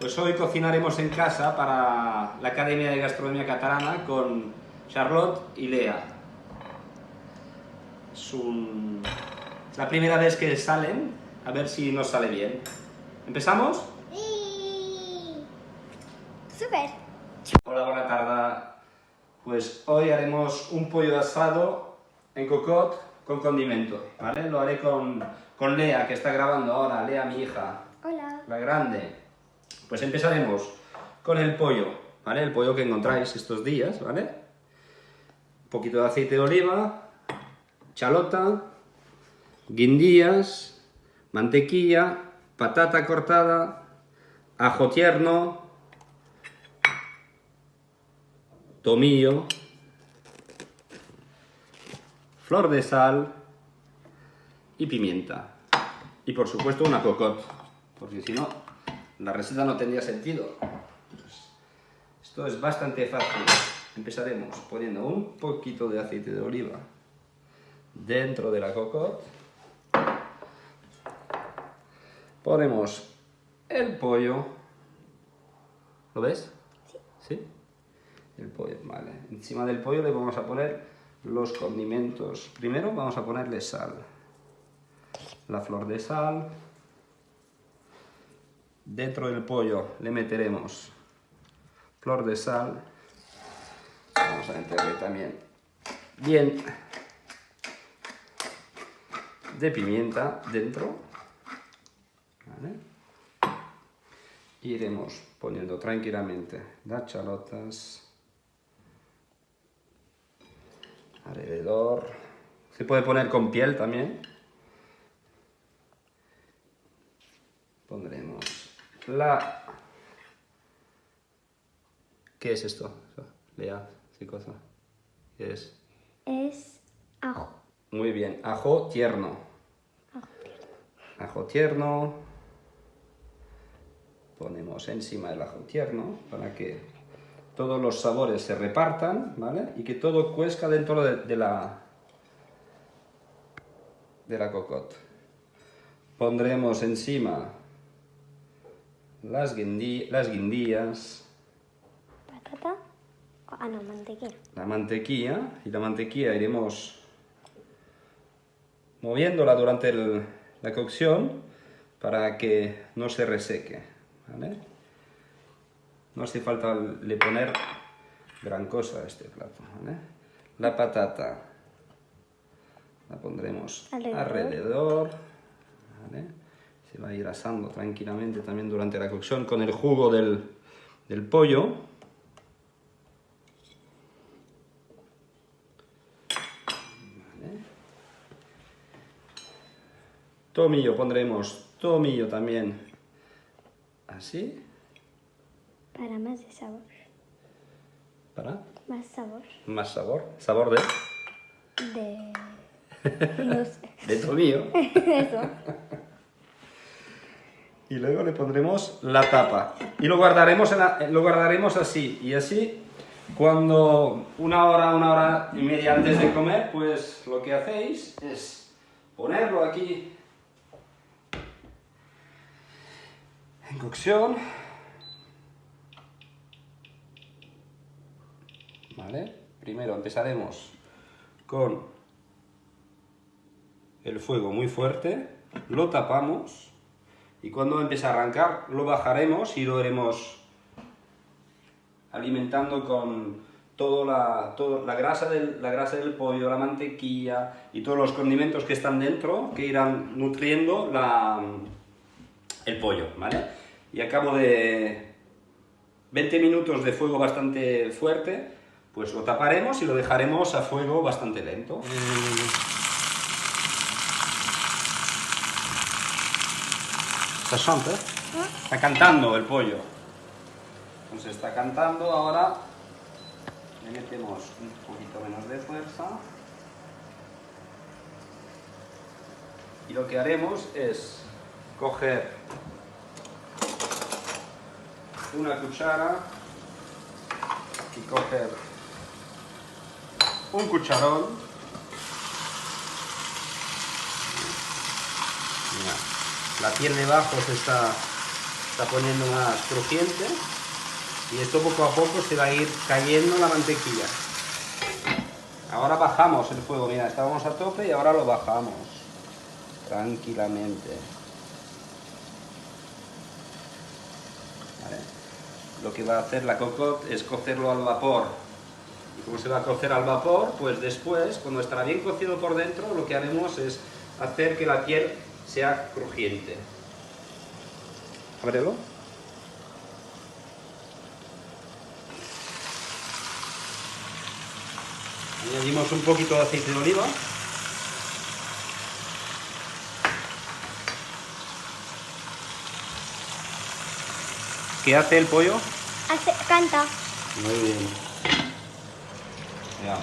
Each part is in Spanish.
Pues hoy cocinaremos en casa para la Academia de Gastronomía Catalana con Charlotte y Lea. Es la primera vez que salen, a ver si nos sale bien. ¿Empezamos? Sí. Súper. Hola, buena tarde. Pues hoy haremos un pollo asado en cocotte con condimento, ¿vale? Lo haré con Lea, que está grabando ahora. Lea, mi hija. Hola. La grande. Pues empezaremos con el pollo, ¿vale? El pollo que encontráis estos días, ¿vale? Un poquito de aceite de oliva, chalota, guindillas, mantequilla, patata cortada, ajo tierno, tomillo, flor de sal y pimienta. Y por supuesto una cocotte, porque si no, la receta no tendría sentido. Pues esto es bastante fácil. Empezaremos poniendo un poquito de aceite de oliva dentro de la cocotte. Ponemos el pollo. ¿Lo ves? Sí. ¿Sí? El pollo, vale. Encima del pollo le vamos a poner los condimentos. Primero vamos a ponerle sal. La flor de sal. Dentro del pollo le meteremos flor de sal. Vamos a meterle también bien de pimienta dentro. ¿Vale? Iremos poniendo tranquilamente las chalotas alrededor. Se puede poner con piel también. Pondremos ¿Qué es esto? Lea, ¿qué cosa? ¿Qué es? Es ajo. Muy bien, ajo tierno. Ajo tierno. Ponemos encima el ajo tierno para que todos los sabores se repartan, ¿vale? Y que todo cuezca dentro de la cocotte. Pondremos encima las guindillas. ¿Patata? Ah, no, mantequilla. La mantequilla, y la mantequilla iremos moviéndola durante la cocción para que no se reseque, ¿vale? No hace falta le poner gran cosa a este plato, ¿vale? La patata la pondremos alrededor, ¿vale? Se va a ir asando tranquilamente también durante la cocción con el jugo del pollo. Tomillo, pondremos tomillo también, así. Para más de sabor. ¿Para? Más sabor. Más sabor. ¿Sabor de? No sé. De tomillo. Eso. Y luego le pondremos la tapa. Y lo guardaremos así. Y así, cuando una hora y media antes de comer, pues lo que hacéis es ponerlo aquí en cocción, ¿vale? Primero empezaremos con el fuego muy fuerte, lo tapamos y cuando empiece a arrancar lo bajaremos y lo iremos alimentando con toda la grasa del pollo, la mantequilla y todos los condimentos que están dentro que irán nutriendo el pollo, ¿vale? Y a cabo de 20 minutos de fuego bastante fuerte, pues lo taparemos y lo dejaremos a fuego bastante lento. Está cantando el pollo. Entonces está cantando, ahora le metemos un poquito menos de fuerza. Y lo que haremos es coger una cuchara y coger un cucharón. Mira, la piel de abajo se está está poniendo más crujiente y esto poco a poco se va a ir cayendo la mantequilla. Ahora bajamos el fuego, mira, estábamos a tope y ahora lo bajamos tranquilamente. ¿Vale? Lo que va a hacer la cocotte es cocerlo al vapor. Y como se va a cocer al vapor, pues después, cuando estará bien cocido por dentro, lo que haremos es hacer que la piel sea crujiente. Ábrelo. Añadimos un poquito de aceite de oliva. ¿Qué hace el pollo? Canta. Muy bien. Ya.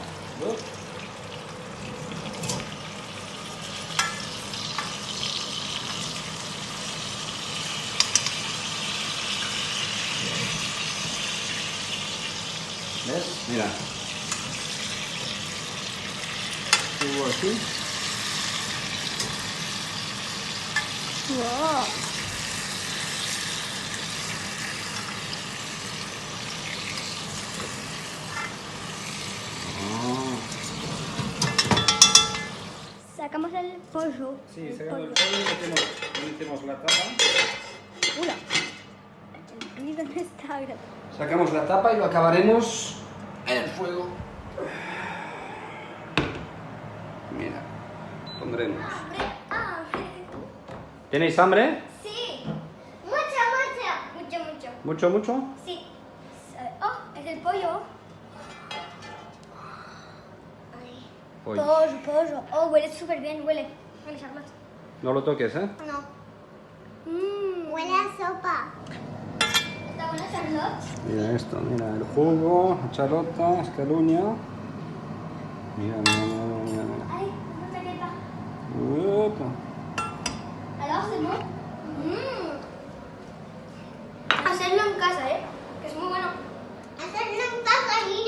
¿Ves? Mira. Subo así. Wow. Sacamos el pollo. Sí, sacando el pollo, metemos la tapa. Ula. El ruido no está agradable. Sacamos la tapa y lo acabaremos en el fuego. Mira, pondremos. ¿Tenéis hambre? Sí. Mucho. ¿Mucho, mucho? Sí. Oh, es el pollo. Pollo. Pollo. Oh, huele súper bien, huele. Huele Charlotte. No lo toques, ¿eh? No. Huele a sopa. ¿Está buena Charlotte? Mira esto, mira el jugo, charlota, escaluña. Mira. Ay, una chaqueta. Uepa. Alors, c'est bon? Hacerlo en casa, ¿eh? Que es muy bueno. Hacerlo en casa y